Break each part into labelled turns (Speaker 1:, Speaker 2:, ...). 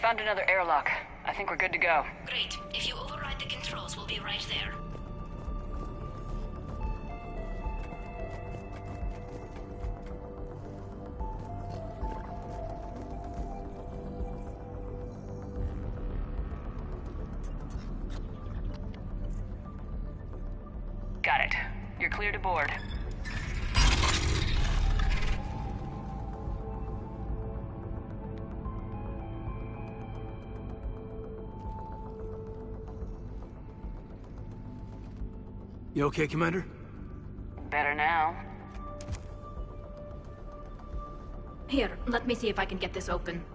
Speaker 1: found another airlock. I think we're good to go.
Speaker 2: Great. If you override the controls, we'll be right there.
Speaker 1: Got it. You're clear to board.
Speaker 3: You okay, Commander?
Speaker 1: Better now.
Speaker 2: Here, let me see if I can get this open.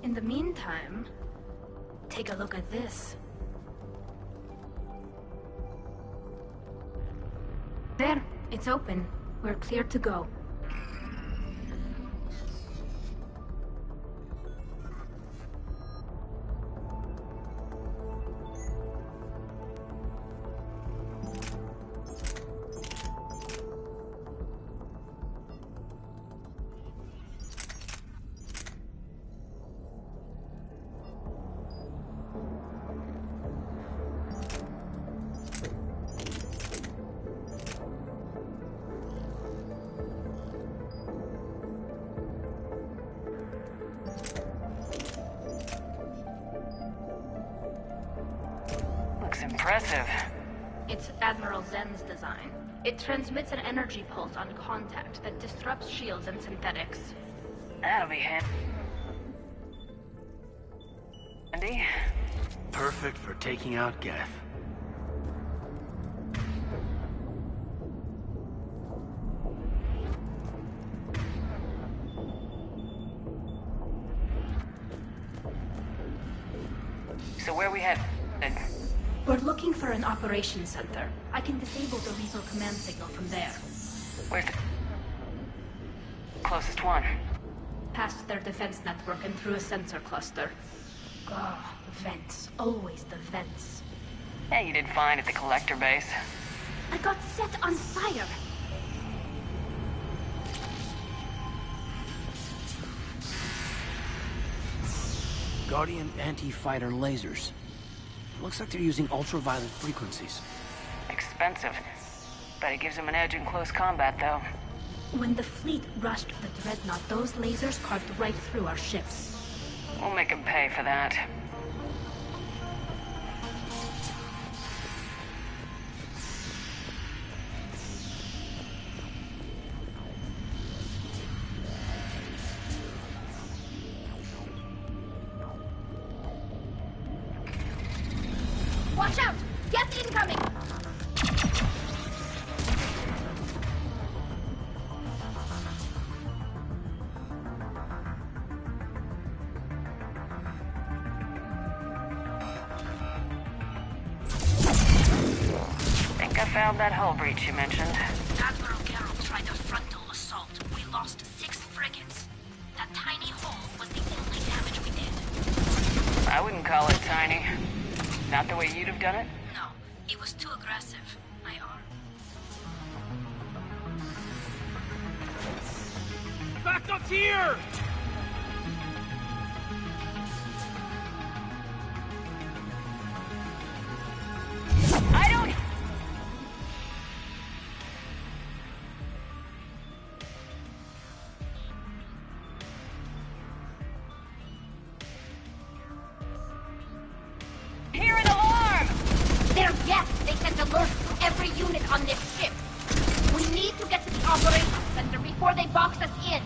Speaker 2: In the meantime, take a look at this. There, it's open. We're clear to go.
Speaker 1: Impressive.
Speaker 2: It's Admiral Zen's design. It transmits an energy pulse on contact that disrupts shields and synthetics.
Speaker 1: That'll be handy.
Speaker 3: Perfect for taking out Geth.
Speaker 1: So where we headed?
Speaker 2: We're looking for an operations center. I can disable the lethal command signal from there.
Speaker 1: Where's the closest one?
Speaker 2: Past their defense network and through a sensor cluster. Oh, vents. Always the vents.
Speaker 1: Yeah, you did fine at the collector base.
Speaker 2: I got set on fire.
Speaker 3: Guardian anti-fighter lasers. Looks like they're using ultraviolet frequencies.
Speaker 1: Expensive. But it gives them an edge in close combat, though.
Speaker 2: When the fleet rushed the Dreadnought, those lasers carved right through our ships.
Speaker 1: We'll make them pay for that.
Speaker 2: Watch out! Geth incoming!
Speaker 1: Think I found that hull breach you mentioned.
Speaker 2: Admiral Geralt tried a frontal assault. We lost 6 frigates. That tiny hole was the only damage we did.
Speaker 1: I wouldn't call it tiny. Not the way you'd have done it?
Speaker 2: No, it was too aggressive.
Speaker 3: Backup's here!
Speaker 1: I don't... Hear an alarm!
Speaker 2: They're Geth! They sent alerts to every unit on this ship! We need to get to the operations center before they box us in!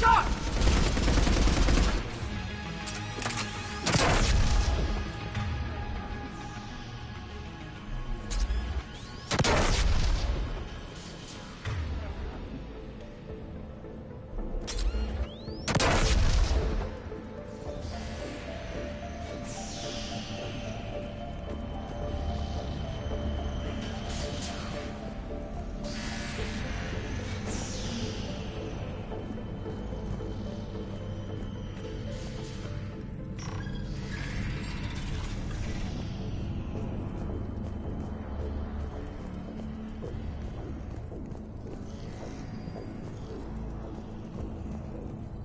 Speaker 3: shot!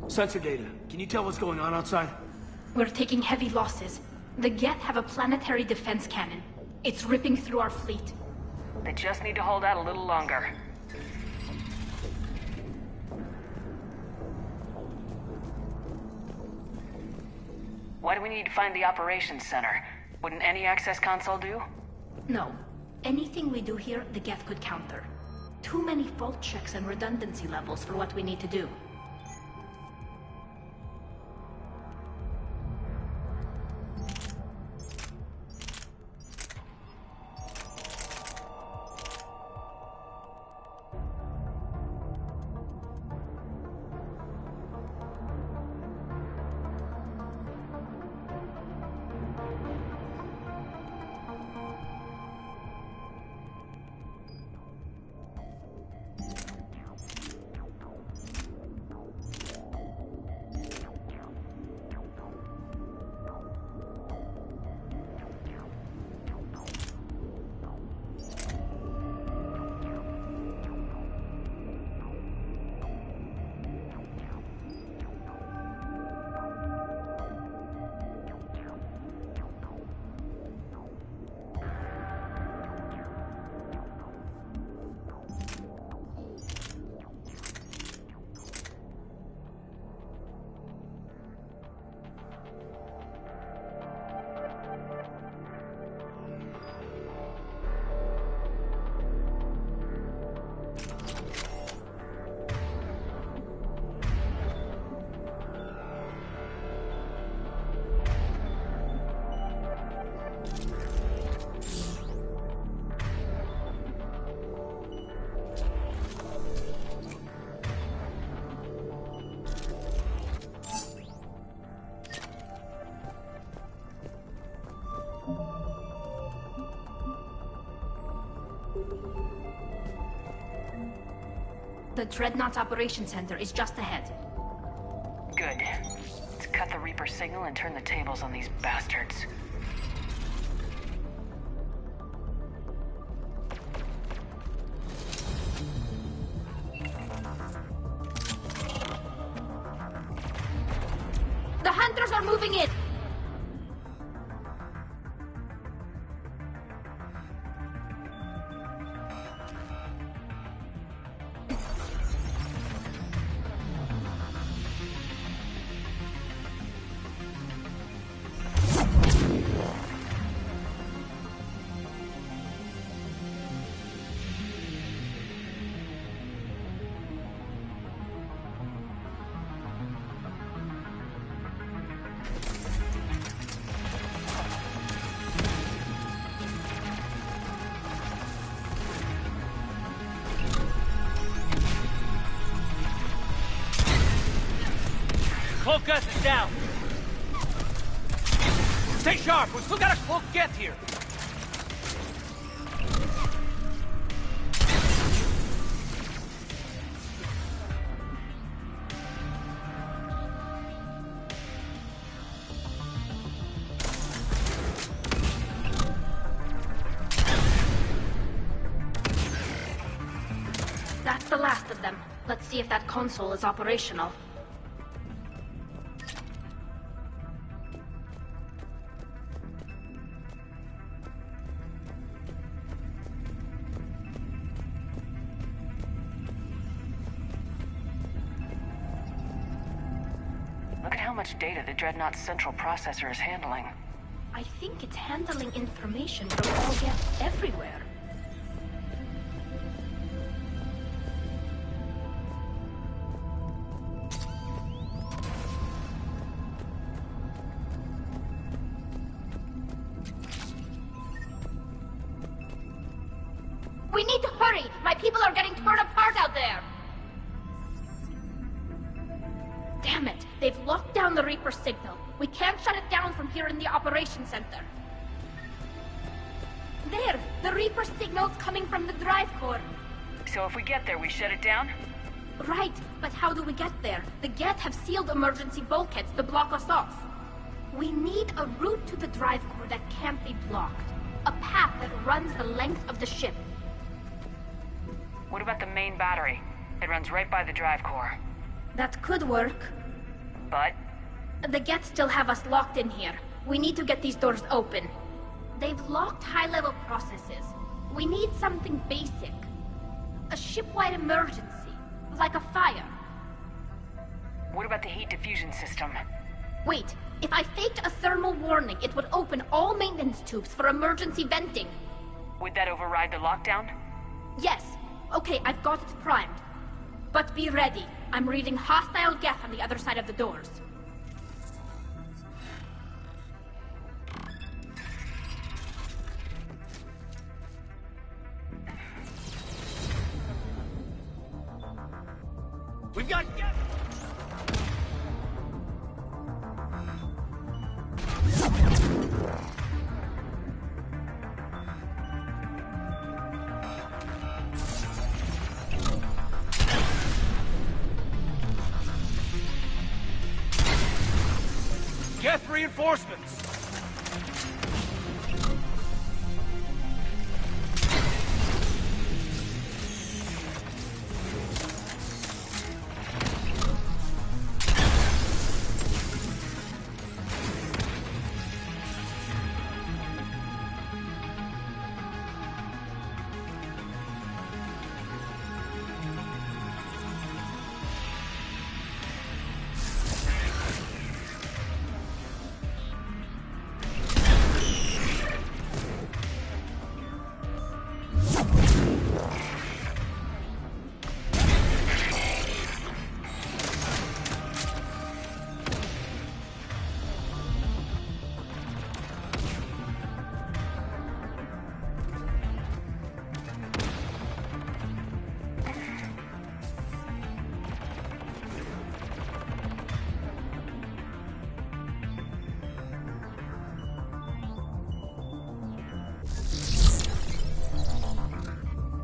Speaker 3: Sensor data. Can you tell what's going on outside?
Speaker 2: We're taking heavy losses. The Geth have a planetary defense cannon. It's ripping through our fleet.
Speaker 1: They just need to hold out a little longer. Why do we need to find the operations center? Wouldn't any access console do?
Speaker 2: No. Anything we do here, the Geth could counter. Too many fault checks and redundancy levels for what we need to do. The Dreadnought's Operations Center is just ahead.
Speaker 1: Good. Let's cut the Reaper signal and turn the tables on these bastards.
Speaker 2: The Hunters are moving in!
Speaker 4: Cloak Geth is down. Stay sharp. We still got a Cloak Geth here.
Speaker 2: That's the last of them. Let's see if that console is operational.
Speaker 1: Look at how much data the Dreadnought's central processor is handling.
Speaker 2: I think it's handling information from all Geth everywhere. People are getting torn apart out there! Damn it! They've locked down the Reaper signal. We can't shut it down from here in the operations center. There! The Reaper signal's coming from the drive core.
Speaker 1: So if we get there, we shut it down?
Speaker 2: Right, but how do we get there? The Geth have sealed emergency bulkheads to block us off. We need a route to the drive core that can't be blocked. A path that runs the length of the ship.
Speaker 1: What about the main battery? It runs right by the drive core.
Speaker 2: That could work.
Speaker 1: But?
Speaker 2: The Geth still have us locked in here. We need to get these doors open. They've locked high-level processes. We need something basic. A ship-wide emergency. Like a fire.
Speaker 1: What about the heat diffusion system?
Speaker 2: Wait, if I faked a thermal warning, it would open all maintenance tubes for emergency venting.
Speaker 1: Would that override the lockdown?
Speaker 2: Yes. Okay, I've got it primed. But be ready. I'm reading hostile Geth on the other side of the doors.
Speaker 4: We've got... Geth reinforcements!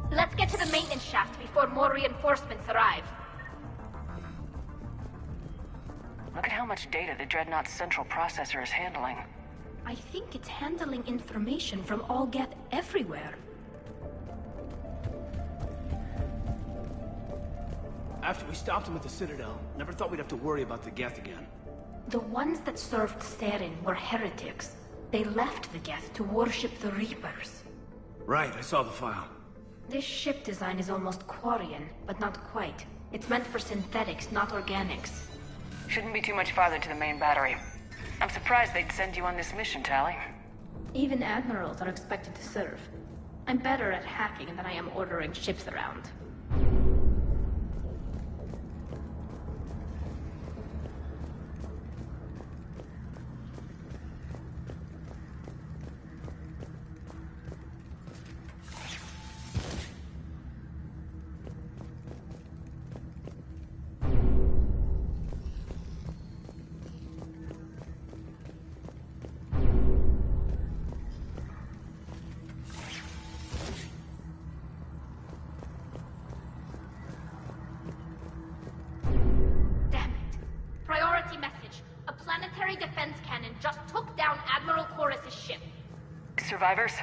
Speaker 2: Let's get to the maintenance shaft before more reinforcements arrive.
Speaker 1: Look at how much data the Dreadnought's central processor is handling.
Speaker 2: I think it's handling information from all Geth everywhere.
Speaker 3: After we stopped them at the Citadel, never thought we'd have to worry about the Geth again.
Speaker 2: The ones that served Saren were heretics. They left the Geth to worship the Reapers.
Speaker 3: Right, I saw the file.
Speaker 2: This ship design is almost Quarian, but not quite. It's meant for synthetics, not organics.
Speaker 1: Shouldn't be too much farther to the main battery. I'm surprised they'd send you on this mission, Tali.
Speaker 2: Even admirals are expected to serve. I'm better at hacking than I am ordering ships around.
Speaker 1: Survivors?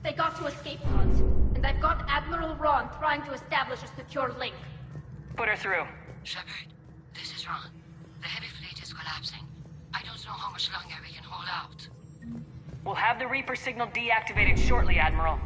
Speaker 2: They got to escape pods, and I've got Admiral Ron trying to establish a secure link.
Speaker 1: Put her through.
Speaker 5: Shepard, this is Ron. The heavy fleet is collapsing. I don't know how much longer we can hold out.
Speaker 1: We'll have the Reaper signal deactivated shortly, Admiral.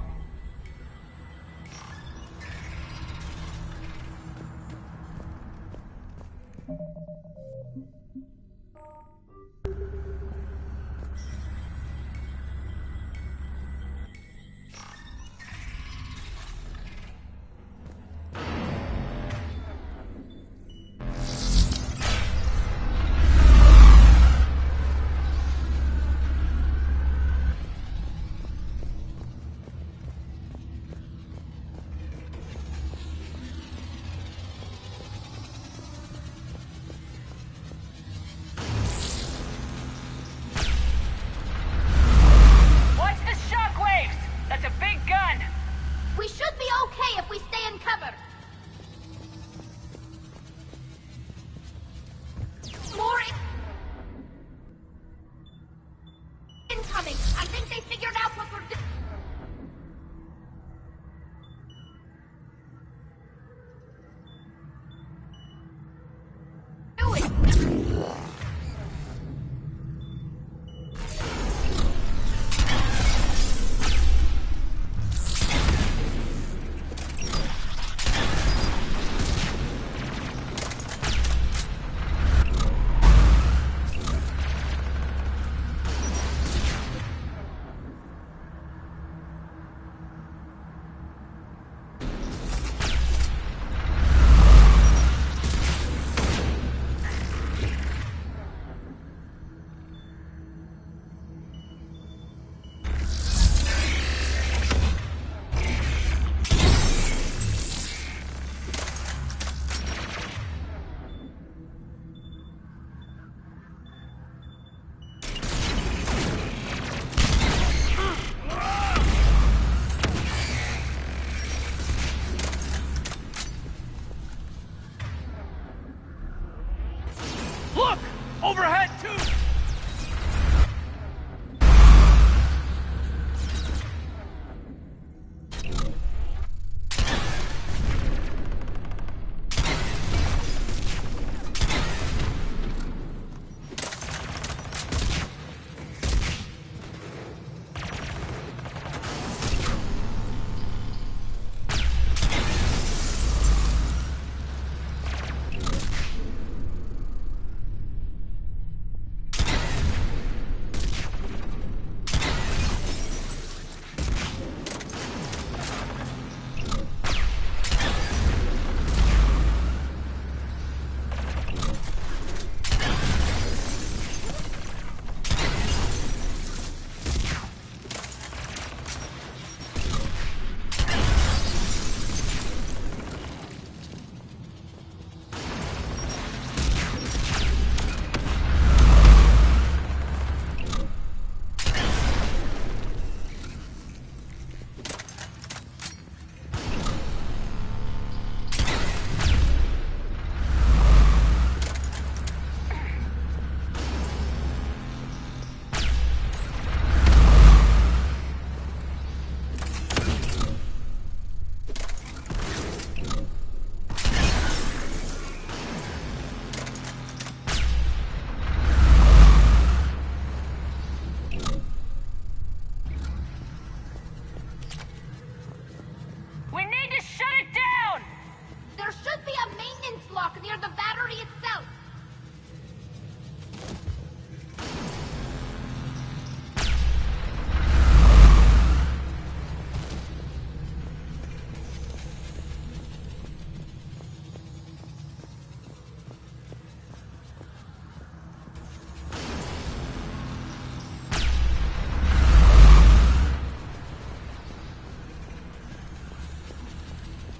Speaker 4: Look! Overhead, too!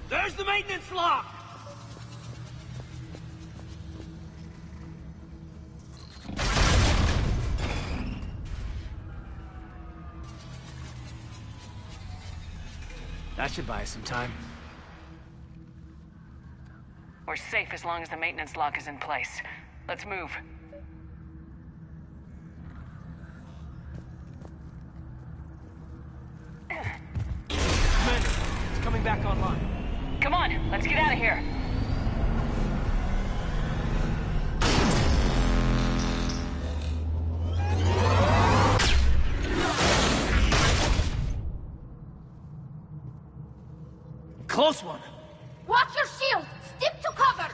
Speaker 4: There's the maintenance lock!
Speaker 3: That should buy us some time.
Speaker 1: We're safe as long as the maintenance lock is in place. Let's move.
Speaker 3: Commander, it's coming back online.
Speaker 1: Come on, let's get out of here.
Speaker 3: Close one.
Speaker 2: Watch your shield! Stick to cover!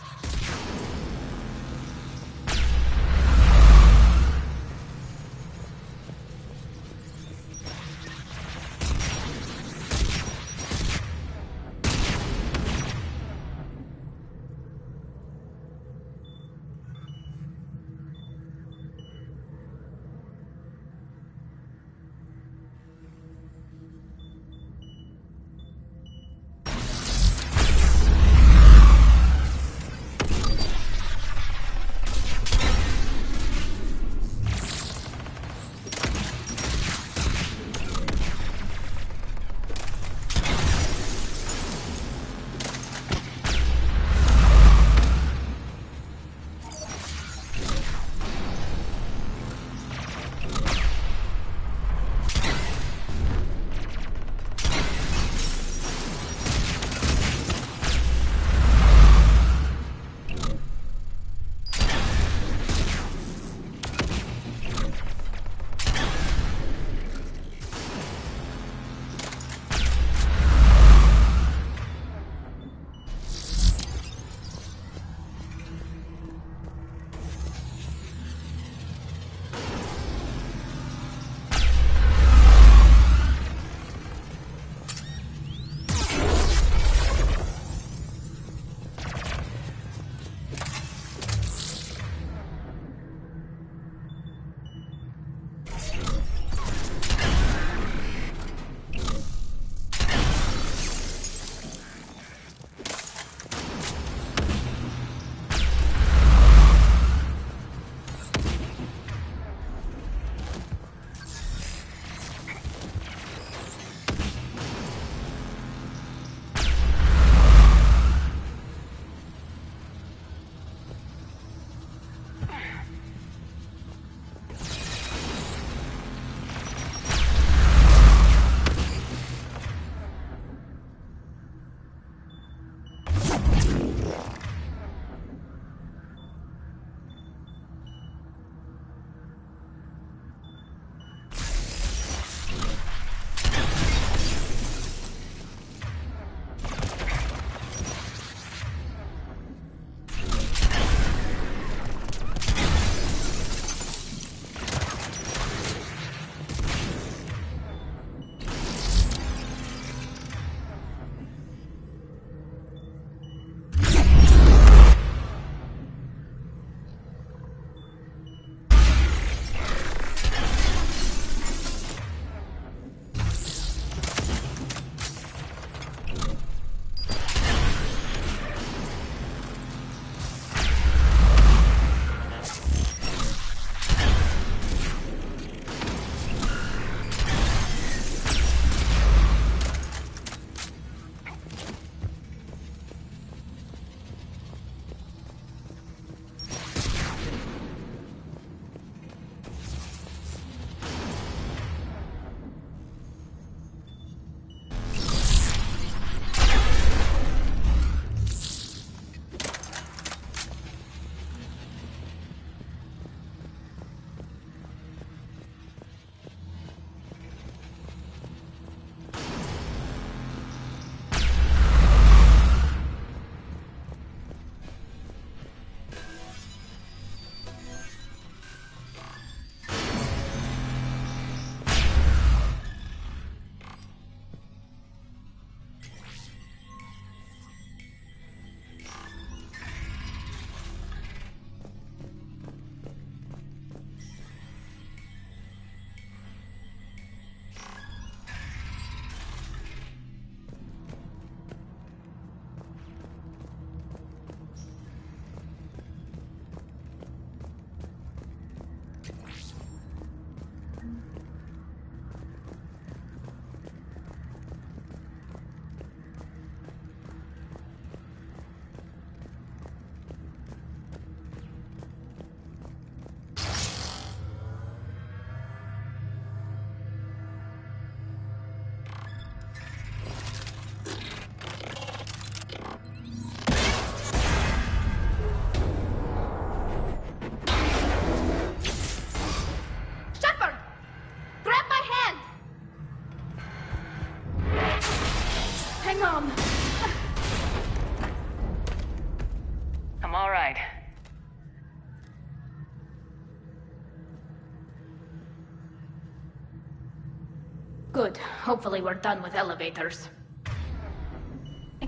Speaker 2: Good. Hopefully we're done with elevators.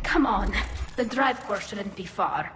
Speaker 2: Come on. The drive core shouldn't be far.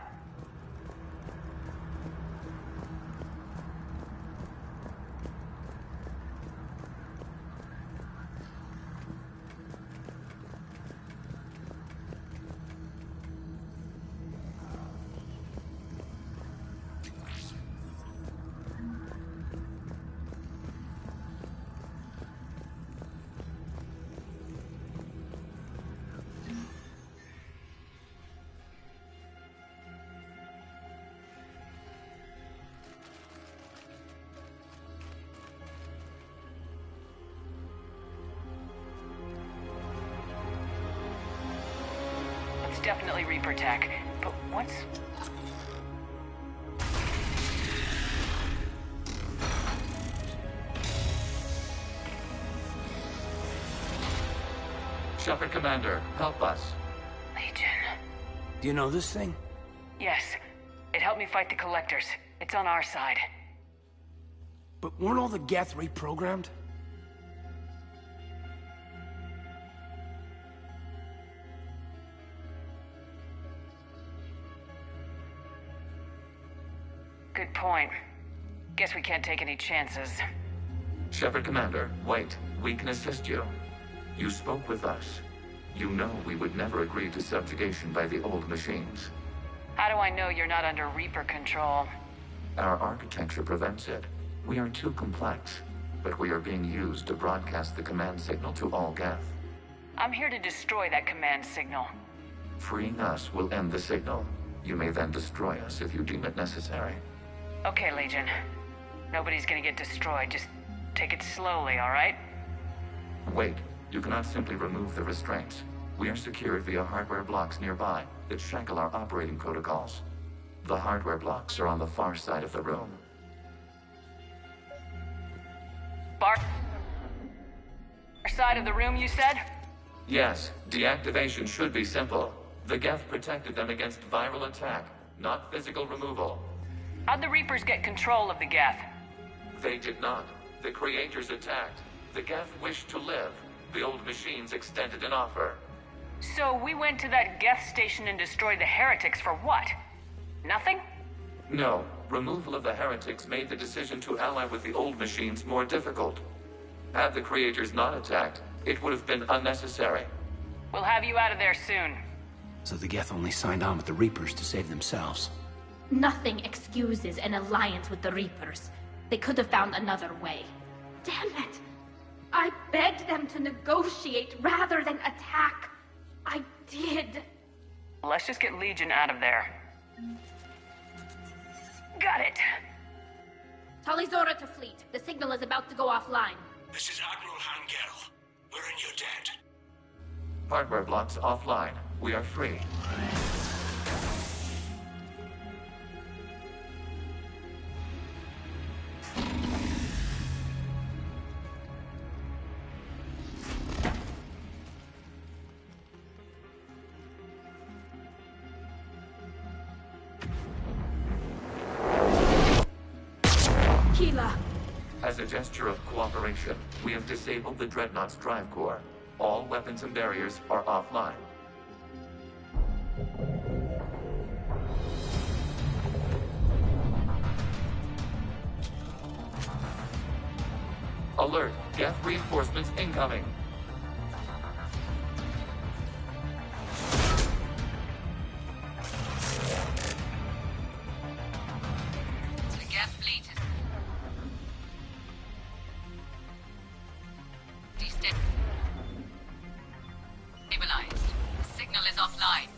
Speaker 1: Definitely Reaper tech, but what's...
Speaker 6: Shepard Commander, help us.
Speaker 1: Legion.
Speaker 3: Do you know this thing?
Speaker 1: Yes. It helped me fight the Collectors. It's on our side.
Speaker 3: But weren't all the Geth reprogrammed?
Speaker 1: Good point. Guess we can't take any chances.
Speaker 6: Shepard Commander, wait. We can assist you. You spoke with us. You know we would never agree to subjugation by the old machines.
Speaker 1: How do I know you're not under Reaper control?
Speaker 6: Our architecture prevents it. We are too complex, but we are being used to broadcast the command signal to all Geth.
Speaker 1: I'm here to destroy that command signal.
Speaker 6: Freeing us will end the signal. You may then destroy us if you deem it necessary.
Speaker 1: Okay, Legion. Nobody's gonna get destroyed. Just take it slowly, all right?
Speaker 6: Wait, you cannot simply remove the restraints. We are secured via hardware blocks nearby that shackle our operating protocols. The hardware blocks are on the far side of the room.
Speaker 1: Far side of the room, you said?
Speaker 6: Yes, deactivation should be simple. The Geth protected them against viral attack, not physical removal.
Speaker 1: How'd the Reapers get control of the Geth?
Speaker 6: They did not. The creators attacked. The Geth wished to live. The old machines extended an offer.
Speaker 1: So we went to that Geth station and destroyed the heretics for what? Nothing?
Speaker 6: No. Removal of the heretics made the decision to ally with the old machines more difficult. Had the creators not attacked, it would have been unnecessary.
Speaker 1: We'll have you out of there soon.
Speaker 3: So the Geth only signed on with the Reapers to save themselves.
Speaker 2: Nothing excuses an alliance with the Reapers. They could have found another way. Damn it! I begged them to negotiate rather than attack. I did.
Speaker 1: Let's just get Legion out of there. Got it.
Speaker 2: Talizora to fleet. The signal is about to go offline.
Speaker 7: This is Admiral Hangel. We're in your debt.
Speaker 6: Hardware blocks offline. We are free. As a gesture of cooperation, we have disabled the Dreadnought's drive core. All weapons and barriers are offline. Alert! Geth reinforcements incoming!
Speaker 5: The Geth fleet is destabilized. The signal is offline.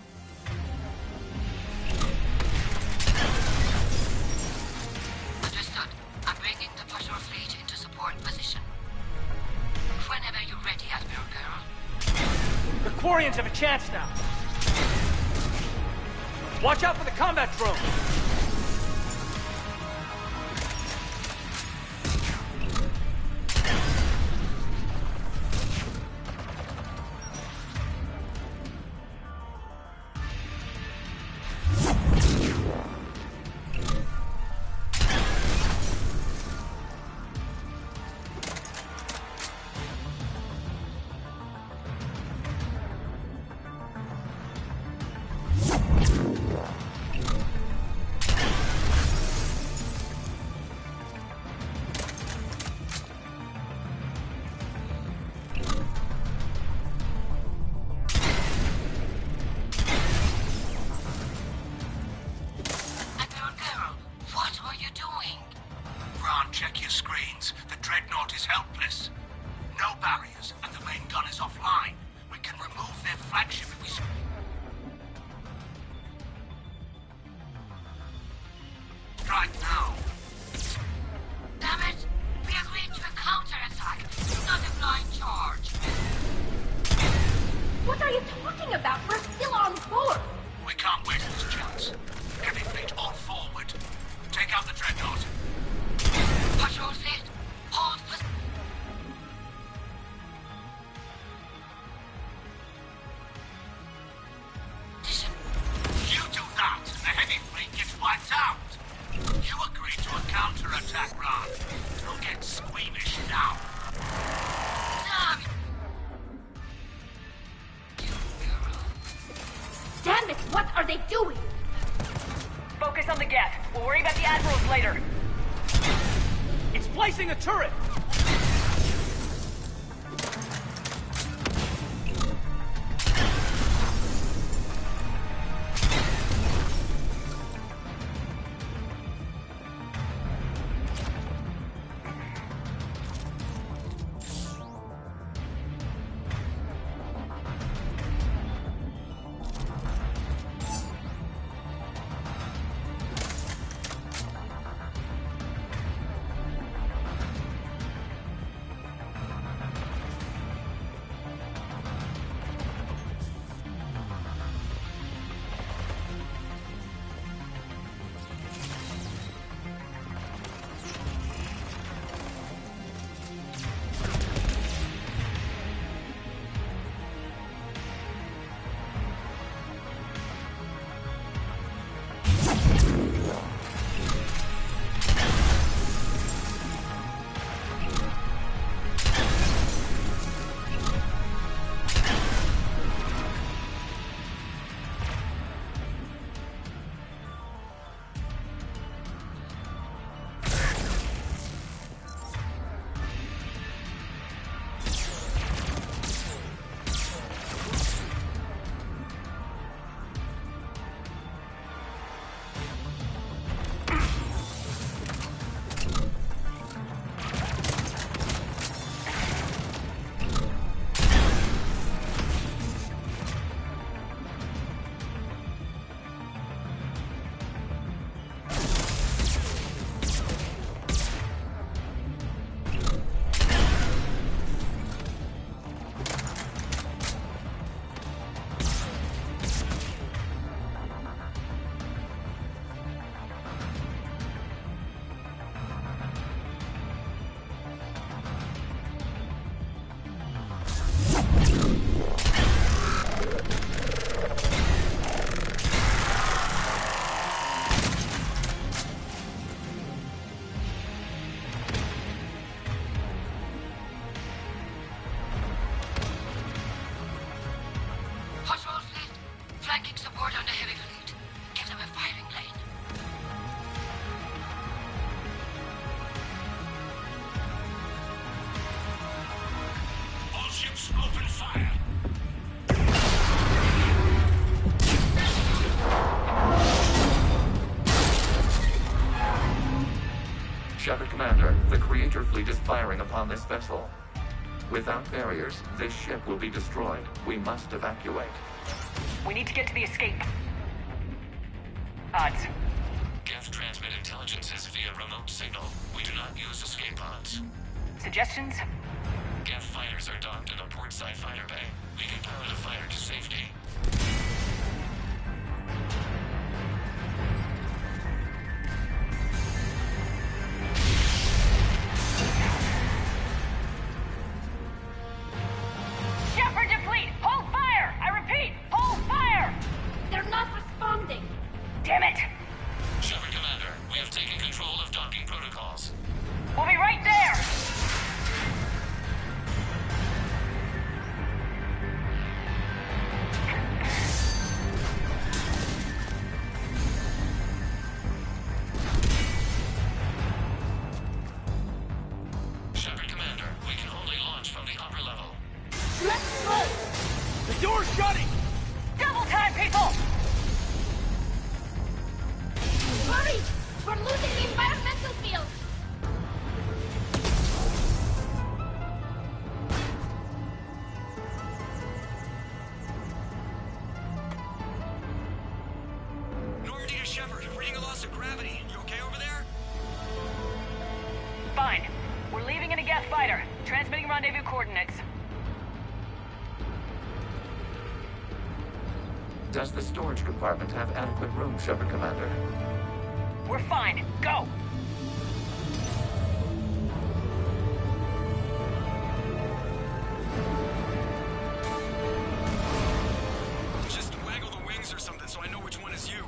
Speaker 5: Understood. I'm bringing the patrol fleet into support position. Whenever you're ready, Admiral Girl.
Speaker 4: The Quarians have a chance now. Watch out for the combat drone.
Speaker 7: Ron, check your screens. The Dreadnought is helpless. No barriers, and the main gun is offline. We can remove their flagship if we... Strike now.
Speaker 5: Damn it! We agreed to a counterattack, not a blind charge.
Speaker 2: What are you talking about? We're still on board.
Speaker 7: We can't waste this chance. Heavy fleet all forward. Take out the Dreadnought.
Speaker 5: Patrol fleet, hold position.
Speaker 7: You do that, and the heavy fleet gets wiped out. You agreed to a counterattack, Ron. Don't get squeamish now.
Speaker 5: Damn it! You girl.
Speaker 2: Damn it, what are they doing?
Speaker 1: Focus on the Geth. We'll worry about the admirals later.
Speaker 4: It's placing a turret!
Speaker 6: Shepard Commander, the Creator fleet is firing upon this vessel. Without barriers, this ship will be destroyed. We must evacuate.
Speaker 1: We need to get to the escape. Odds.
Speaker 6: Geth transmit intelligences via remote signal. We do not use escape pods.
Speaker 1: Suggestions?
Speaker 6: Geth fighters are docked in a portside fighter bay. We can power the fighter to safety.
Speaker 1: Shepard to fleet! Hold fire! I repeat, hold fire!
Speaker 2: They're not responding.
Speaker 1: Damn it!
Speaker 6: Shepard Commander, we have taken control of docking protocols.
Speaker 1: We'll be right there!
Speaker 6: Shepard Commander, we can only launch from the upper level.
Speaker 2: Let's go!
Speaker 4: The door's shutting!
Speaker 1: Double time, people!
Speaker 2: Hurry! We're losing the environmental field!
Speaker 1: fighter. Transmitting rendezvous coordinates.
Speaker 6: Does the storage compartment have adequate room, Shepard Commander?
Speaker 1: We're fine. Go!
Speaker 8: Just waggle the wings or something so I know which one is you.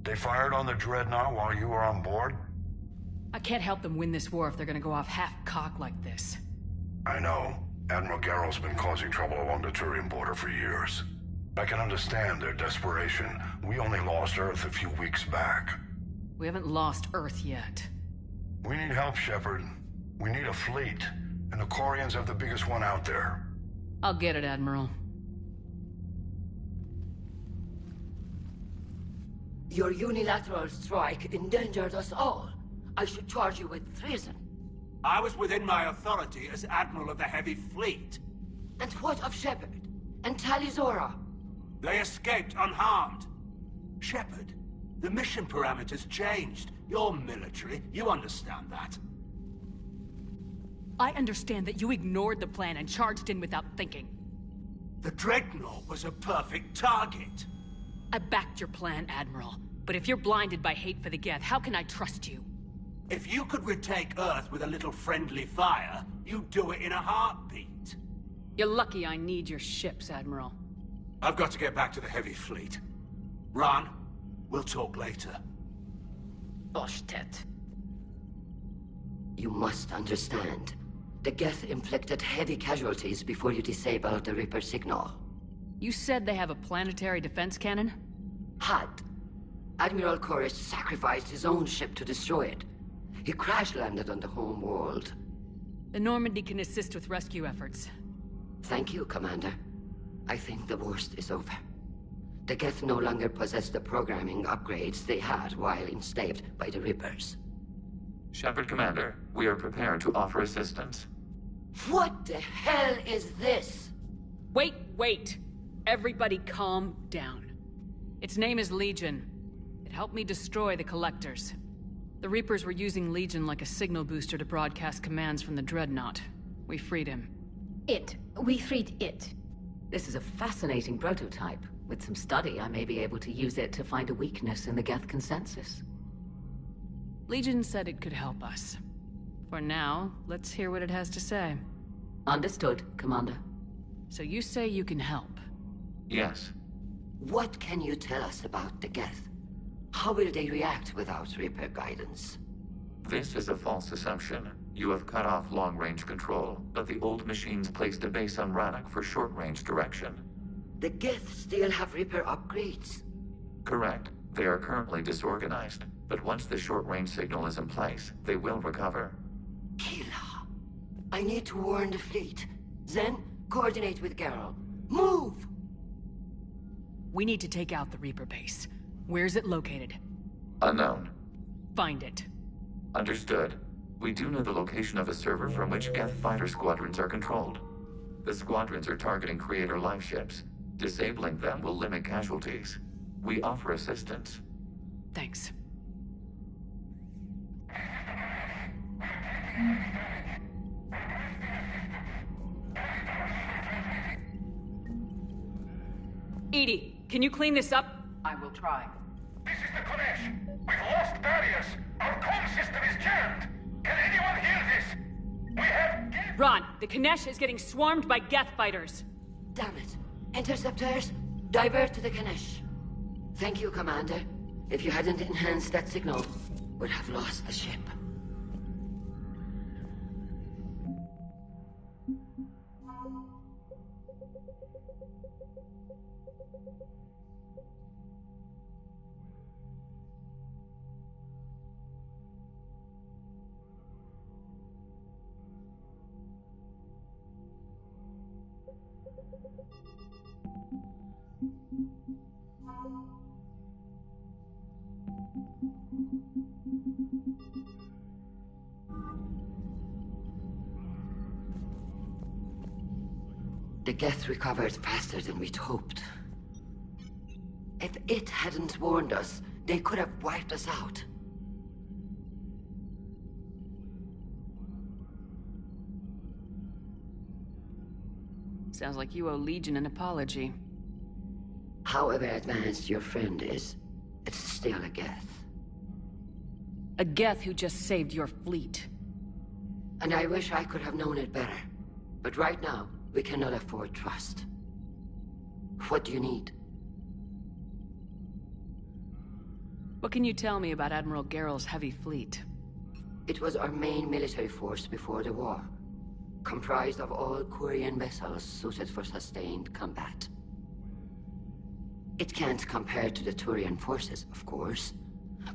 Speaker 9: They fired on the Dreadnought while you were on board?
Speaker 1: I can't help them win this war if they're gonna go off half-cocked like this.
Speaker 9: I know. Admiral Garrow's been causing trouble along the Turian border for years. I can understand their desperation. We only lost Earth a few weeks back.
Speaker 1: We haven't lost Earth yet.
Speaker 9: We need help, Shepard. We need a fleet. And the Quarians have the biggest one out there.
Speaker 1: I'll get it, Admiral.
Speaker 10: Your unilateral strike endangered us all. I should charge you with treason.
Speaker 7: I was within my authority as Admiral of the Heavy Fleet.
Speaker 10: And what of Shepard? And Talizora?
Speaker 7: They escaped unharmed. Shepard, the mission parameters changed. You're military, you understand that.
Speaker 1: I understand that you ignored the plan and charged in without thinking.
Speaker 7: The Dreadnought was a perfect target.
Speaker 1: I backed your plan, Admiral. But if you're blinded by hate for the Geth, how can I trust you?
Speaker 7: If you could retake Earth with a little friendly fire, you'd do it in a heartbeat.
Speaker 1: You're lucky I need your ships, Admiral.
Speaker 7: I've got to get back to the Heavy Fleet. Ron, we'll talk later.
Speaker 10: Oshtet. You must understand. The Geth inflicted heavy casualties before you disabled the Reaper signal.
Speaker 1: You said they have a planetary defense cannon?
Speaker 10: Had. Admiral Koresh sacrificed his own ship to destroy it. He crash-landed on the home world.
Speaker 1: The Normandy can assist with rescue efforts.
Speaker 10: Thank you, Commander. I think the worst is over. The Geth no longer possess the programming upgrades they had while enslaved by the Reapers.
Speaker 6: Shepard Commander, we are prepared to offer assistance.
Speaker 10: What the hell is this?
Speaker 1: Wait! Everybody calm down. Its name is Legion. It helped me destroy the Collectors. The Reapers were using Legion like a signal booster to broadcast commands from the Dreadnought. We freed him.
Speaker 2: We freed it.
Speaker 11: This is a fascinating prototype. With some study, I may be able to use it to find a weakness in the Geth consensus.
Speaker 1: Legion said it could help us. For now, let's hear what it has to say.
Speaker 11: Understood, Commander.
Speaker 1: So you say you can help?
Speaker 6: Yes.
Speaker 10: What can you tell us about the Geth? How will they react without Reaper guidance?
Speaker 6: This is a false assumption. You have cut off long-range control, but the old machines placed a base on Rannoch for short-range direction.
Speaker 10: The Geth still have Reaper upgrades?
Speaker 6: Correct. They are currently disorganized, but once the short-range signal is in place, they will recover.
Speaker 10: Kila, I need to warn the fleet. Then, coordinate with Garrow. Move!
Speaker 1: We need to take out the Reaper base. Where's it located?
Speaker 6: Unknown.
Speaker 1: Find it.
Speaker 6: Understood. We do know the location of a server from which Geth fighter squadrons are controlled. The squadrons are targeting Creator life ships. Disabling them will limit casualties. We offer assistance.
Speaker 1: Thanks. Edie, can you clean this up?
Speaker 11: I will try.
Speaker 7: This is the Konesh. We've lost barriers. Our comm system is jammed. Can anyone hear this? We have...
Speaker 1: Ron, the Kanesh is getting swarmed by Geth fighters.
Speaker 10: Damn it. Interceptors, divert to the Ganesh. Thank you, Commander. If you hadn't enhanced that signal, we'd have lost the ship. The Geth recovered faster than we'd hoped. If it hadn't warned us, they could have wiped us out.
Speaker 1: Sounds like you owe Legion an apology.
Speaker 10: However advanced your friend is, it's still a Geth.
Speaker 1: A Geth who just saved your fleet.
Speaker 10: And I wish I could have known it better. But right now, we cannot afford trust. What do you need?
Speaker 1: What can you tell me about Admiral Geral's heavy fleet?
Speaker 10: It was our main military force before the war. Comprised of all Quarian vessels suited for sustained combat. It can't compare to the Turian forces, of course.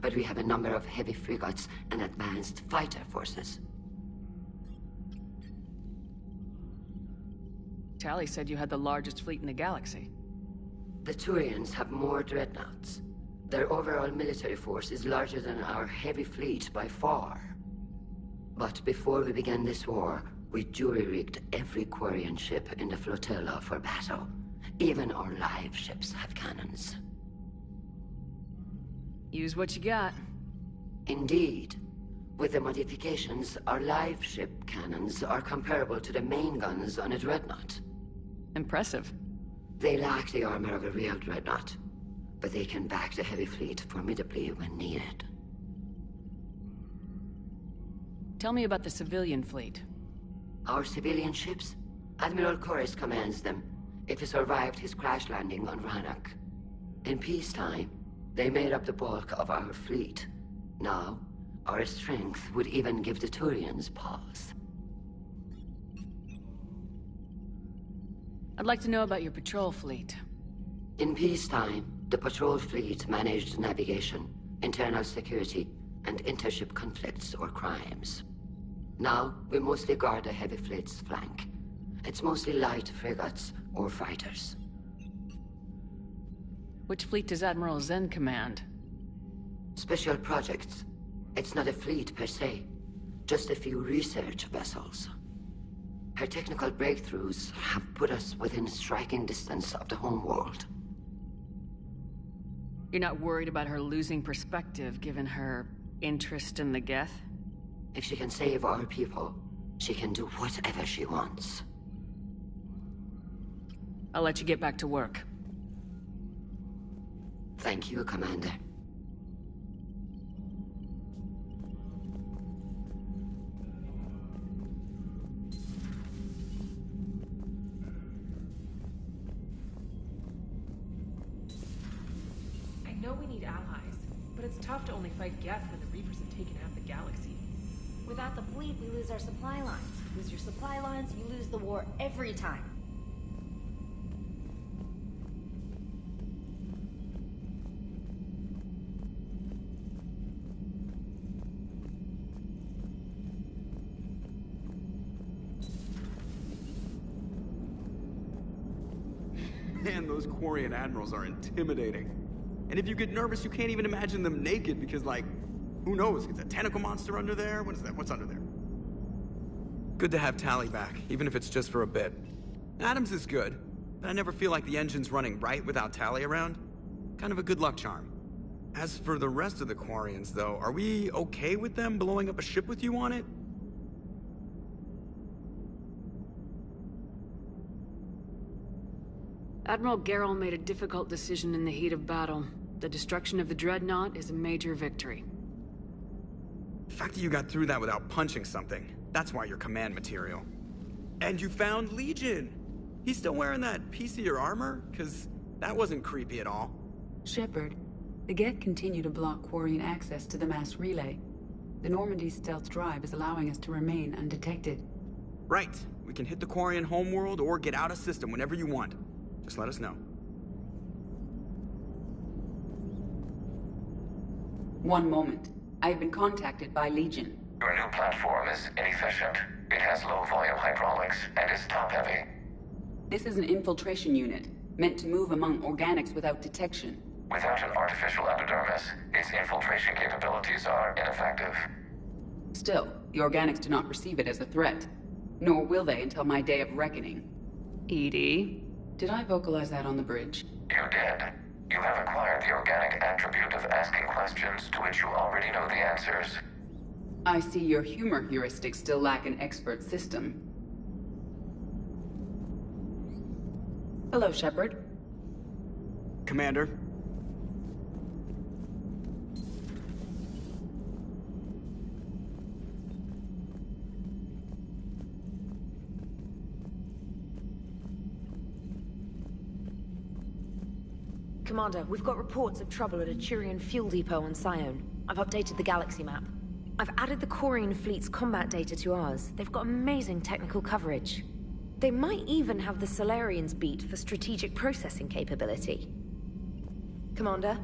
Speaker 10: But we have a number of heavy frigates and advanced fighter forces.
Speaker 1: Tali said you had the largest fleet in the galaxy.
Speaker 10: The Turians have more dreadnoughts. Their overall military force is larger than our heavy fleet by far. But before we began this war, we jury-rigged every Quarian ship in the flotilla for battle. Even our live ships have cannons.
Speaker 1: Use what you got.
Speaker 10: Indeed. With the modifications, our live ship cannons are comparable to the main guns on a dreadnought.
Speaker 1: Impressive.
Speaker 10: They lack the armor of a real dreadnought, but they can back the heavy fleet formidably when needed.
Speaker 1: Tell me about the civilian fleet.
Speaker 10: Our civilian ships? Admiral Corus commands them, if he survived his crash landing on Rannoch. In peacetime, they made up the bulk of our fleet. Now, our strength would even give the Turians pause.
Speaker 1: I'd like to know about your patrol fleet.
Speaker 10: In peacetime, the patrol fleet managed navigation, internal security, and intership conflicts or crimes. Now, we mostly guard the heavy fleet's flank. It's mostly light frigates or fighters.
Speaker 1: Which fleet does Admiral Zen command?
Speaker 10: Special projects. It's not a fleet per se, just a few research vessels. Her technical breakthroughs have put us within striking distance of the homeworld.
Speaker 1: You're not worried about her losing perspective, given her interest in the Geth?
Speaker 10: If she can save our people, she can do whatever she wants.
Speaker 1: I'll let you get back to work.
Speaker 10: Thank you, Commander.
Speaker 12: I know we need allies, but it's tough to only fight Geth when the Reapers have taken half the galaxy.
Speaker 13: Without the fleet, we lose our supply lines. Lose your supply lines, you lose the war every time.
Speaker 8: Man, those Quarian admirals are intimidating. And if you get nervous, you can't even imagine them naked because, like, who knows? It's a tentacle monster under there? What is that? What's under there? Good to have Tali back, even if it's just for a bit. Adams is good, but I never feel like the engine's running right without Tali around. Kind of a good luck charm. As for the rest of the Quarians, though, are we okay with them blowing up a ship with you on it?
Speaker 1: Admiral Geral made a difficult decision in the heat of battle. The destruction of the Dreadnought is a major victory.
Speaker 8: The fact that you got through that without punching something, that's why you're command material. And you found Legion! He's still wearing that piece of your armor? Because that wasn't creepy at all.
Speaker 14: Shepard, the Geth continue to block Quarian access to the mass relay. The Normandy stealth drive is allowing us to remain undetected.
Speaker 8: Right. We can hit the Quarian homeworld or get out of system whenever you want. Just let us know.
Speaker 14: One moment. I have been contacted by Legion.
Speaker 6: Your new platform is inefficient. It has low-volume hydraulics and is top-heavy.
Speaker 14: This is an infiltration unit, meant to move among organics without detection.
Speaker 6: Without an artificial epidermis, its infiltration capabilities are ineffective.
Speaker 14: Still, the organics do not perceive it as a threat. Nor will they until my day of reckoning. Edie? Did I vocalize that on the bridge?
Speaker 6: You did. You have acquired the organic attribute of asking questions to which you already know the answers.
Speaker 14: I see your humor heuristics still lack an expert system. Hello, Shepard.
Speaker 8: Commander.
Speaker 15: Commander, we've got reports of trouble at a Turian fuel depot on Scion. I've updated the galaxy map. I've added the Quarian fleet's combat data to ours. They've got amazing technical coverage. They might even have the Solarians beat for strategic processing capability. Commander?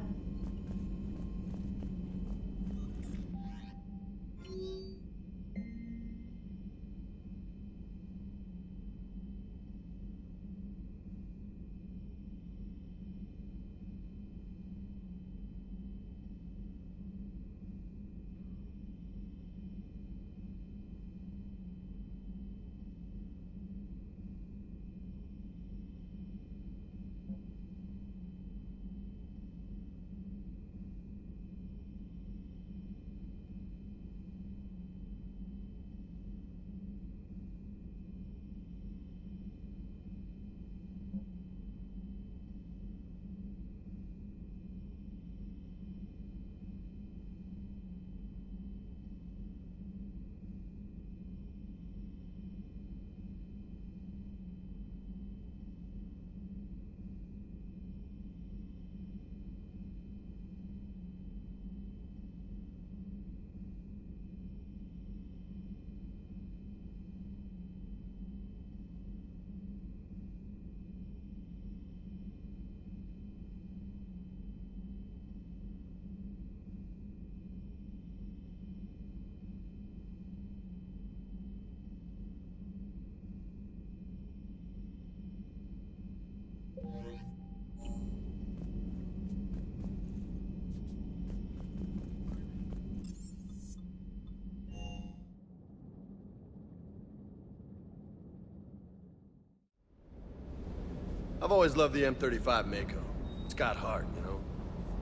Speaker 16: I've always loved the M35 Mako. It's got heart, you know?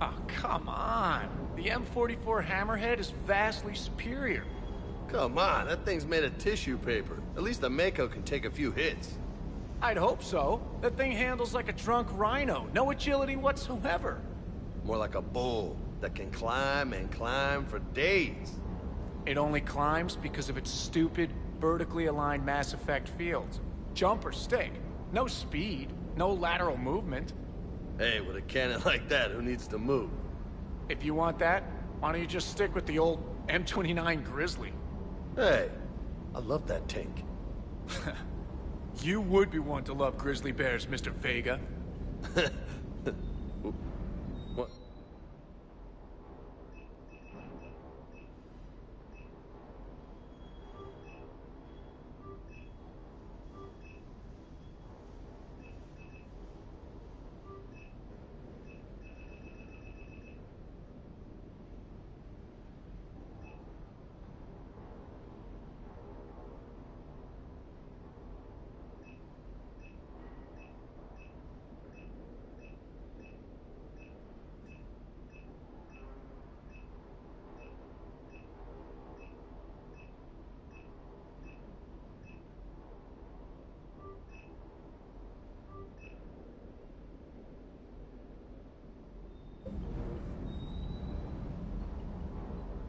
Speaker 4: Oh, come on. The M44 Hammerhead is vastly superior.
Speaker 16: Come on, that thing's made of tissue paper. At least the Mako can take a few hits.
Speaker 4: I'd hope so. That thing handles like a drunk rhino. No agility whatsoever.
Speaker 16: More like a bull that can climb and climb for days.
Speaker 4: It only climbs because of its stupid, vertically aligned Mass Effect fields. Jump or stick. No speed. No lateral movement.
Speaker 16: Hey, with a cannon like that, who needs to move?
Speaker 4: If you want that, why don't you just stick with the old M29 Grizzly?
Speaker 16: Hey, I love that tank.
Speaker 4: You would be one to love grizzly bears, Mr. Vega.
Speaker 16: What?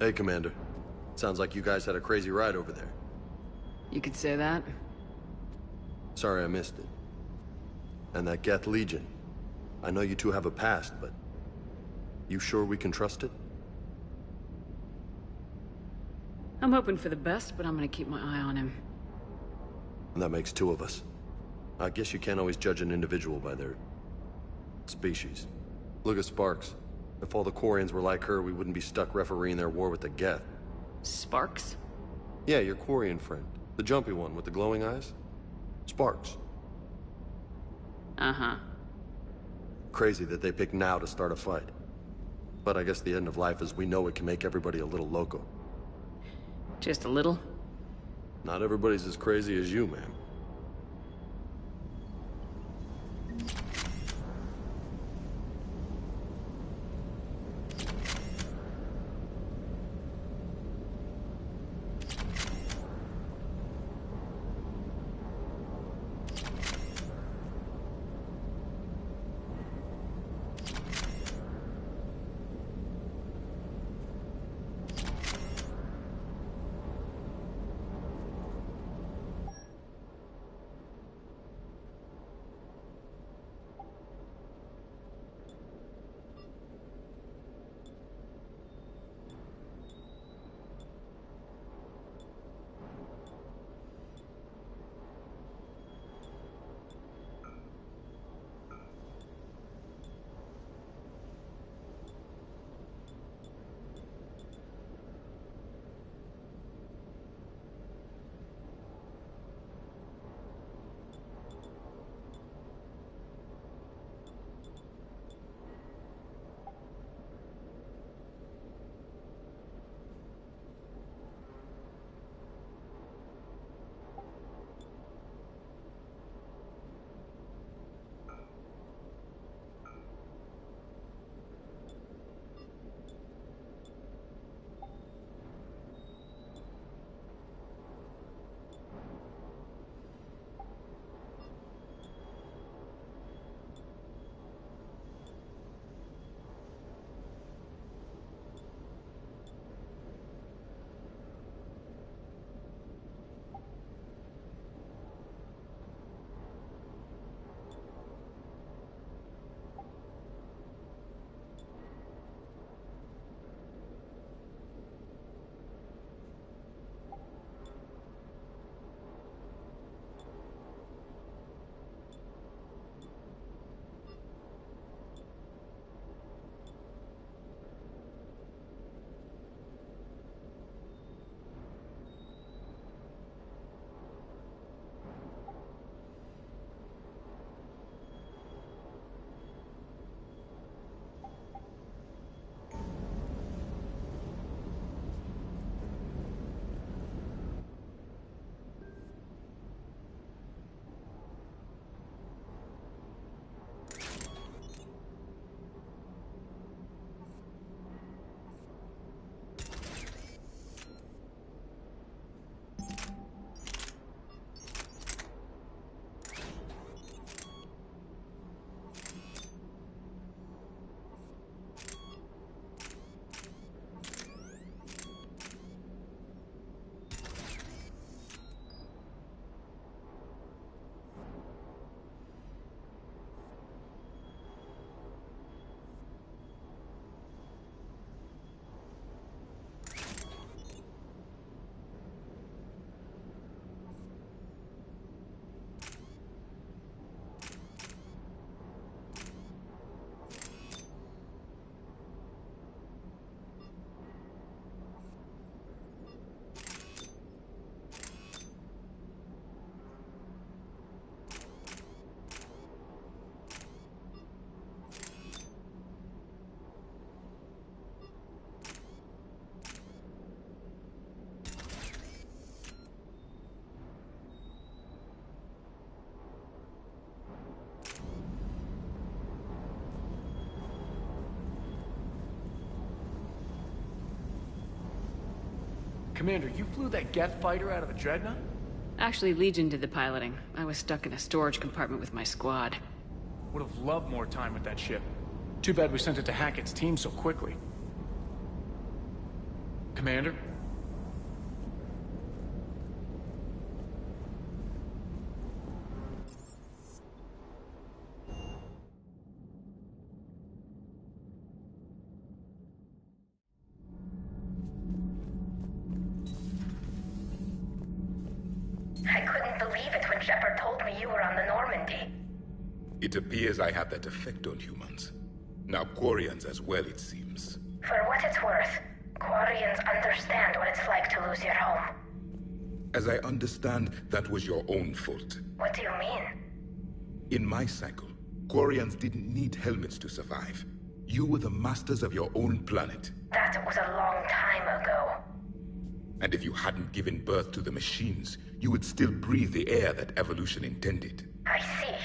Speaker 16: Hey, Commander. Sounds like you guys had a crazy ride over there.
Speaker 1: You could say that.
Speaker 16: Sorry I missed it. And that Geth Legion. I know you two have a past, but... you sure we can trust it?
Speaker 1: I'm hoping for the best, but I'm gonna keep my eye on him.
Speaker 16: And that makes 2 of us. I guess you can't always judge an individual by their species. Look at Sparks. If all the Quarians were like her, we wouldn't be stuck refereeing their war with the Geth.
Speaker 1: Sparks?
Speaker 16: Yeah, your Quarian friend. The jumpy one with the glowing eyes. Sparks.
Speaker 1: Uh-huh.
Speaker 16: Crazy that they pick now to start a fight. But I guess the end of life as we know it can make everybody a little loco.
Speaker 1: Just a little?
Speaker 16: Not everybody's as crazy as you, ma'am.
Speaker 4: Commander, you flew that Geth fighter out of a dreadnought?
Speaker 1: Actually, Legion did the piloting. I was stuck in a storage compartment with my squad.
Speaker 4: Would have loved more time with that ship. Too bad we sent it to Hackett's team so quickly. Commander?
Speaker 17: I couldn't believe it you were on the Normandy.
Speaker 18: It appears I have that effect on humans. Now Quarians as well, it seems.
Speaker 17: For what it's worth, Quarians understand what it's like to lose your home.
Speaker 18: As I understand, that was your own fault.
Speaker 17: What do you mean?
Speaker 18: In my cycle, Quarians didn't need helmets to survive. You were the masters of your own planet.
Speaker 17: That was a long time ago.
Speaker 18: And if you hadn't given birth to the machines, you would still breathe the air that evolution intended.
Speaker 17: I see.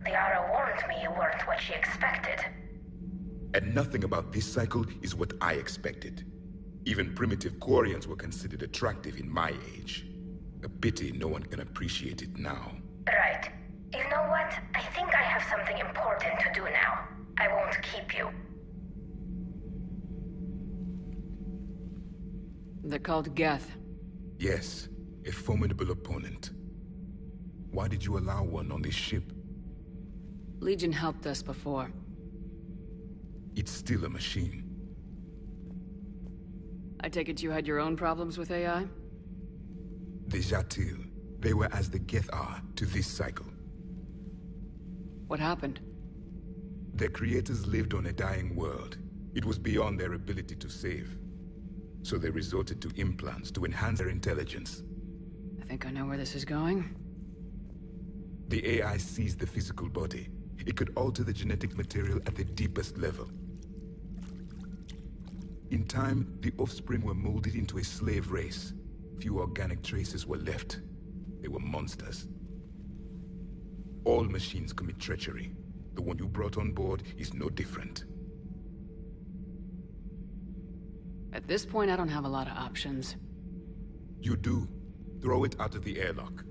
Speaker 17: Liara warned me you weren't what she expected.
Speaker 18: And nothing about this cycle is what I expected. Even primitive Quarians were considered attractive in my age. A pity no one can appreciate it now.
Speaker 17: Right. You know what? I think I have something important to do now. I won't keep you.
Speaker 1: They're called Geth.
Speaker 18: Yes, a formidable opponent. Why did you allow one on this ship?
Speaker 1: Legion helped us before.
Speaker 18: It's still a machine.
Speaker 1: I take it you had your own problems with AI?
Speaker 18: The Jatil, they were as the Geth are to this cycle.
Speaker 1: What happened?
Speaker 18: Their creators lived on a dying world. It was beyond their ability to save. So they resorted to implants to enhance their intelligence.
Speaker 1: I think I know where this is going.
Speaker 18: The AI seized the physical body. It could alter the genetic material at the deepest level. In time, the offspring were molded into a slave race. Few organic traces were left. They were monsters. All machines commit treachery. The one you brought on board is no different.
Speaker 1: At this point, I don't have a lot of options.
Speaker 18: You do. Throw it out of the airlock.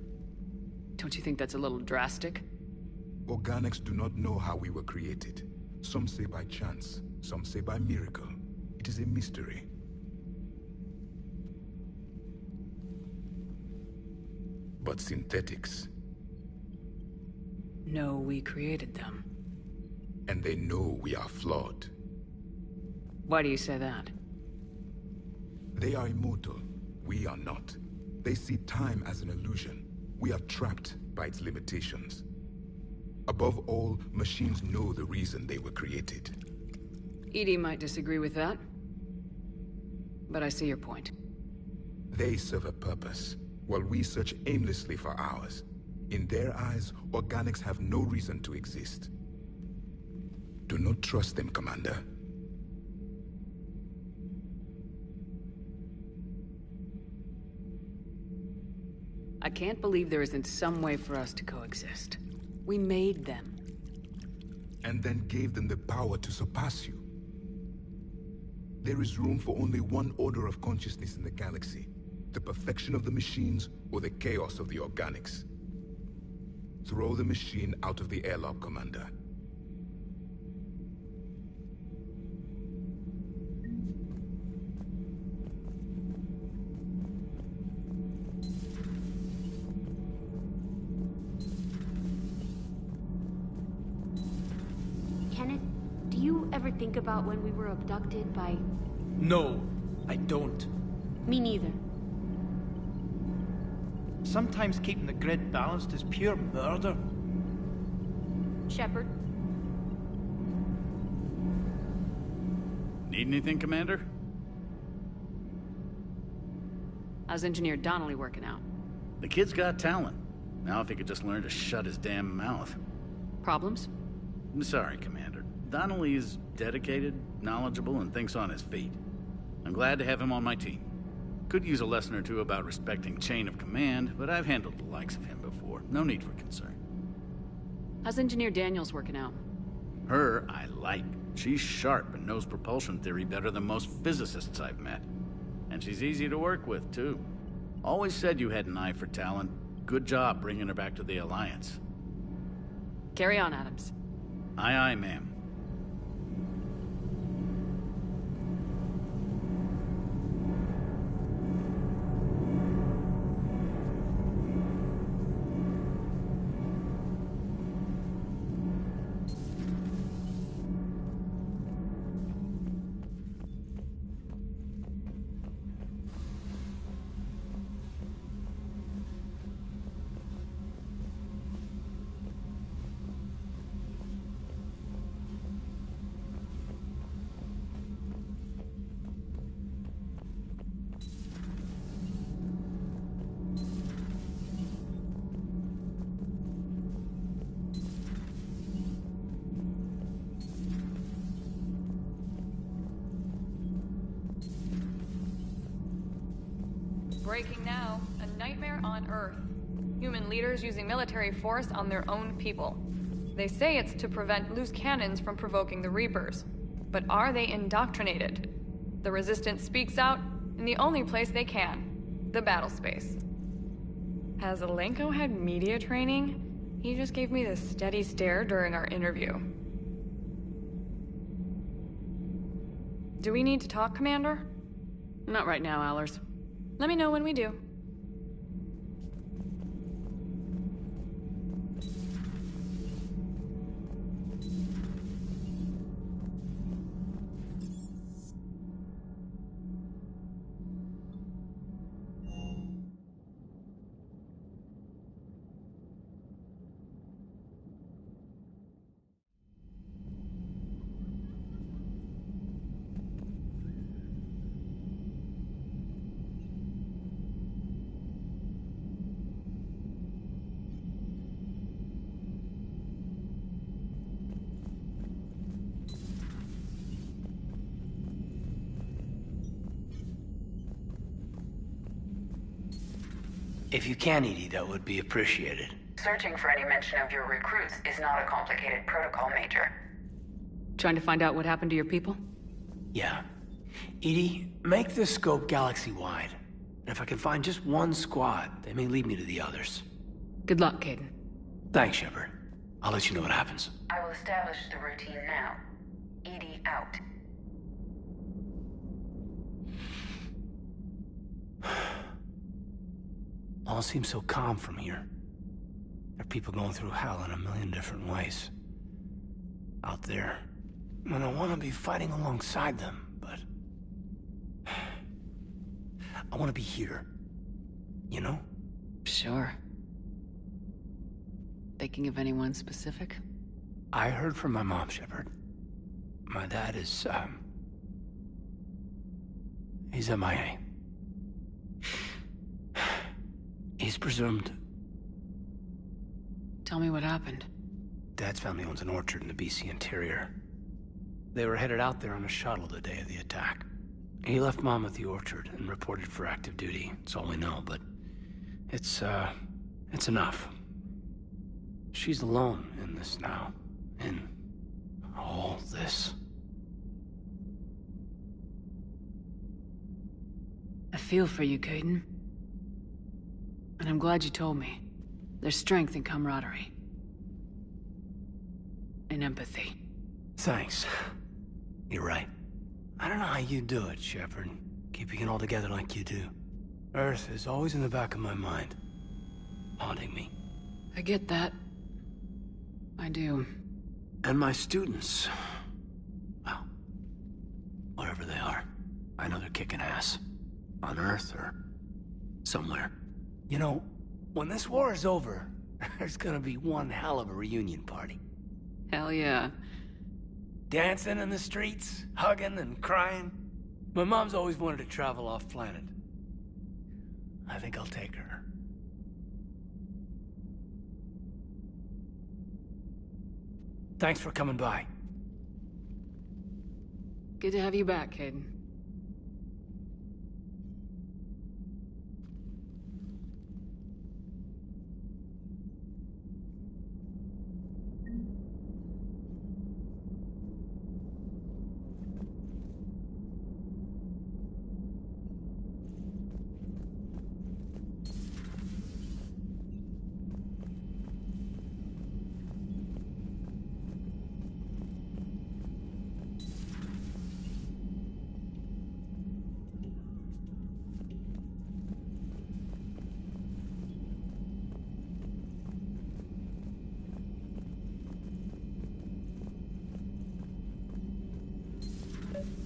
Speaker 1: Don't you think that's a little drastic?
Speaker 18: Organics do not know how we were created. Some say by chance, some say by miracle. It is a mystery. But synthetics...
Speaker 1: No, we created them.
Speaker 18: And they know we are flawed.
Speaker 1: Why do you say that?
Speaker 18: They are immortal. We are not. They see time as an illusion. We are trapped by its limitations. Above all, machines know the reason they were created.
Speaker 1: EDI might disagree with that. But I see your point.
Speaker 18: They serve a purpose, while we search aimlessly for ours. In their eyes, organics have no reason to exist. Do not trust them, Commander.
Speaker 1: I can't believe there isn't some way for us to coexist. We made them.
Speaker 18: And then gave them the power to surpass you. There is room for only one order of consciousness in the galaxy. The perfection of the machines or the chaos of the organics. Throw the machine out of the airlock, Commander.
Speaker 19: Kenneth, do you ever think about when we were abducted by...
Speaker 3: No, I don't.
Speaker 19: Me neither.
Speaker 3: Sometimes keeping the grid balanced is pure murder.
Speaker 19: Shepard?
Speaker 20: Need anything, Commander?
Speaker 1: How's Engineer Donnelly working out?
Speaker 20: The kid's got talent. Now if he could just learn to shut his damn mouth.
Speaker 1: Problems?
Speaker 20: I'm sorry, Commander. Donnelly is dedicated, knowledgeable, and thinks on his feet. I'm glad to have him on my team. Could use a lesson or two about respecting chain of command, but I've handled the likes of him before. No need for concern.
Speaker 1: How's Engineer Daniels working out?
Speaker 20: Her, I like. She's sharp and knows propulsion theory better than most physicists I've met. And she's easy to work with, too. Always said you had an eye for talent. Good job bringing her back to the Alliance.
Speaker 1: Carry on, Adams.
Speaker 20: Aye, aye, ma'am.
Speaker 21: Breaking now, a nightmare on Earth. Human leaders using military force on their own people. They say it's to prevent loose cannons from provoking the Reapers. But are they indoctrinated? The Resistance speaks out in the only place they can, the battle space. Has Alenko had media training? He just gave me this steady stare during our interview. Do we need to talk, Commander?
Speaker 1: Not right now, Allers.
Speaker 21: Let me know when we do.
Speaker 3: If you can, Edie, that would be appreciated.
Speaker 14: Searching for any mention of your recruits is not a complicated protocol, Major.
Speaker 1: Trying to find out what happened to your people?
Speaker 3: Yeah. Edie, make this scope galaxy-wide. And if I can find just one squad, they may lead me to the others.
Speaker 1: Good luck, Caden.
Speaker 3: Thanks, Shepard. I'll let you know what happens.
Speaker 14: I will establish the routine now. EDI out.
Speaker 3: All seems so calm from here. There are people going through hell in a million different ways. Out there. And I want to be fighting alongside them, but... I want to be here. You know?
Speaker 1: Sure. Thinking of anyone specific?
Speaker 3: I heard from my mom, Shepard. My dad is, he's MIA. He's presumed.
Speaker 1: Tell me what happened.
Speaker 3: Dad's family owns an orchard in the BC interior. They were headed out there on a shuttle the day of the attack. He left Mom at the orchard and reported for active duty. That's all we know, but it's enough. She's alone in this now. In all this.
Speaker 1: I feel for you, Caden. And I'm glad you told me. There's strength in camaraderie. And empathy.
Speaker 3: Thanks. You're right. I don't know how you do it, Shepard. Keeping it all together like you do. Earth is always in the back of my mind. Haunting me.
Speaker 1: I get that. I do.
Speaker 3: And my students. Well, wherever they are. I know they're kicking ass. On Earth or somewhere. You know, when this war is over, there's gonna be one hell of a reunion party.
Speaker 1: Hell yeah.
Speaker 3: Dancing in the streets, hugging and crying. My mom's always wanted to travel off-planet. I think I'll take her. Thanks for coming by.
Speaker 1: Good to have you back, Caden.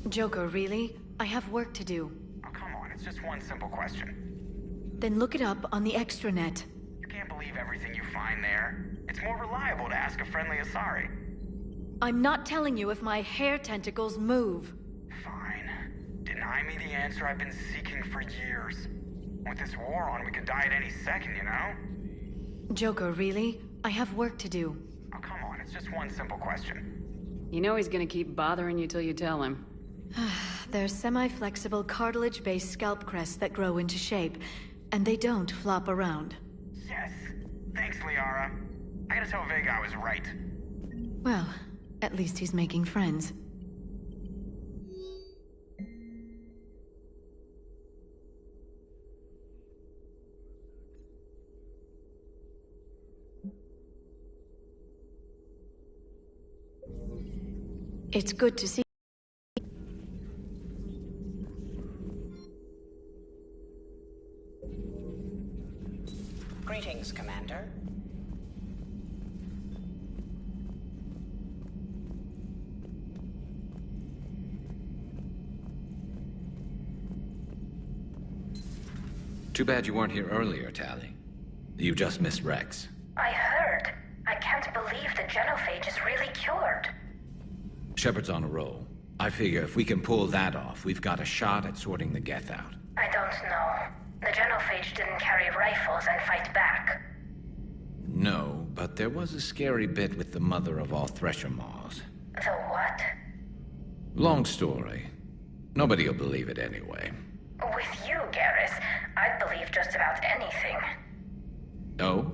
Speaker 22: Joker, really? I have work to do.
Speaker 23: Oh, come on, it's just one simple question.
Speaker 22: Then look it up on the extranet.
Speaker 23: You can't believe everything you find there. It's more reliable to ask a friendly Asari.
Speaker 22: I'm not telling you if my hair tentacles move.
Speaker 23: Fine. Deny me the answer I've been seeking for years. With this war on, we could die at any second, you know?
Speaker 22: Joker, really? I have work to do.
Speaker 23: Oh, come on, it's just one simple question.
Speaker 1: You know he's gonna keep bothering you till you tell him.
Speaker 22: They're semi-flexible, cartilage-based scalp crests that grow into shape, and they don't flop around.
Speaker 23: Yes. Thanks, Liara. I gotta tell Vega I was right.
Speaker 22: Well, at least he's making friends. It's good to see.
Speaker 2: Greetings, Commander.
Speaker 5: Too bad you weren't here earlier, Tali. You just missed Rex.
Speaker 17: I heard. I can't believe the genophage is really cured.
Speaker 5: Shepard's on a roll. I figure if we can pull that off, we've got a shot at sorting the Geth out.
Speaker 17: I don't know. The genophage didn't carry rifles and fight back.
Speaker 5: No, but there was a scary bit with the mother of all Thresher Maws.
Speaker 17: The what?
Speaker 5: Long story. Nobody'll believe it anyway.
Speaker 17: With you, Garrus, I'd believe just about anything.
Speaker 5: Oh?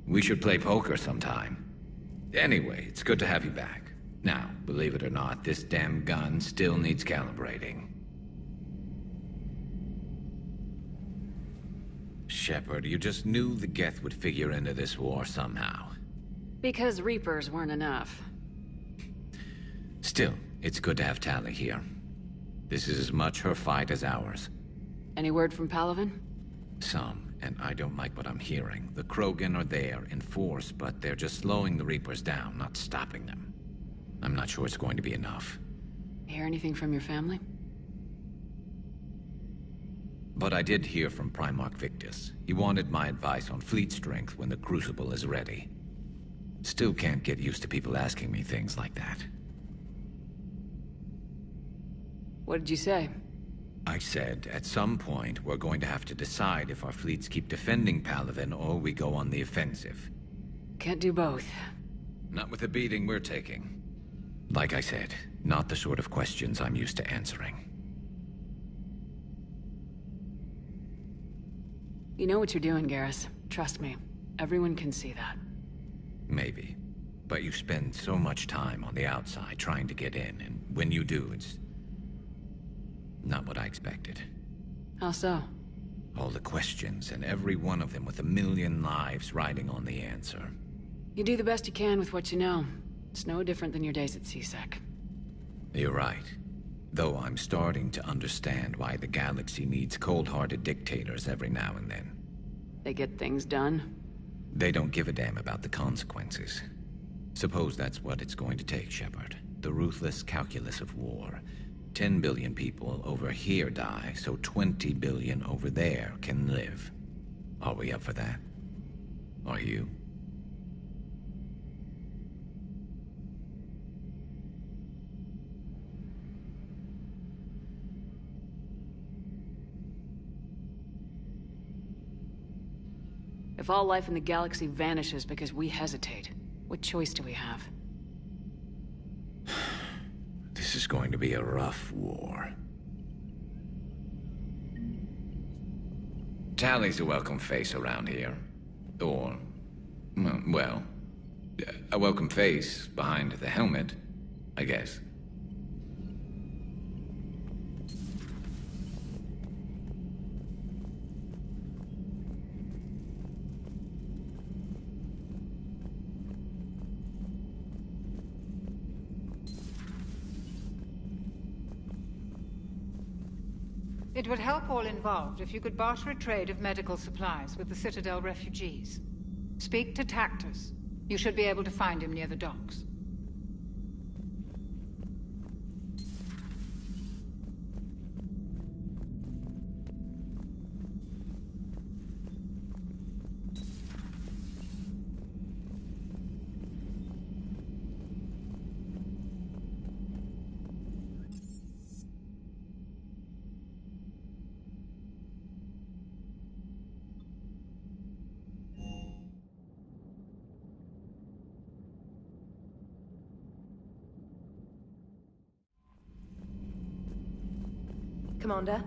Speaker 5: We should play poker sometime. Anyway, it's good to have you back. Now, believe it or not, this damn gun still needs calibrating. Shepard, you just knew the Geth would figure into this war somehow.
Speaker 1: Because Reapers weren't enough.
Speaker 5: Still, it's good to have Tali here. This is as much her fight as ours.
Speaker 1: Any word from Palaven?
Speaker 5: Some, and I don't like what I'm hearing. The Krogan are there in force, but they're just slowing the Reapers down, not stopping them. I'm not sure it's going to be enough.
Speaker 1: Hear anything from your family?
Speaker 5: But I did hear from Primarch Victus. He wanted my advice on fleet strength when the Crucible is ready. Still can't get used to people asking me things like that.
Speaker 1: What did you say?
Speaker 5: I said, at some point, we're going to have to decide if our fleets keep defending Palaven or we go on the offensive.
Speaker 1: Can't do both.
Speaker 5: Not with the beating we're taking. Like I said, not the sort of questions I'm used to answering.
Speaker 1: You know what you're doing, Garrus. Trust me. Everyone can see that.
Speaker 5: Maybe. But you spend so much time on the outside trying to get in, and when you do, it's not what I expected.
Speaker 1: How so?
Speaker 5: All the questions, and every one of them with a million lives riding on the answer.
Speaker 1: You do the best you can with what you know. It's no different than your days at CSEC.
Speaker 5: You're right. Though I'm starting to understand why the galaxy needs cold-hearted dictators every now and then.
Speaker 1: They get things done?
Speaker 5: They don't give a damn about the consequences. Suppose that's what it's going to take, Shepard. The ruthless calculus of war. 10 billion people over here die, so 20 billion over there can live. Are we up for that? Are you?
Speaker 1: If all life in the galaxy vanishes because we hesitate, what choice do we have?
Speaker 5: This is going to be a rough war. Tali's a welcome face around here. Or, well, a welcome face behind the helmet, I guess.
Speaker 9: It would help all involved if you could barter a trade of medical supplies with the Citadel refugees. Speak to Tactus. You should be able to find him near the docks.
Speaker 15: Commander.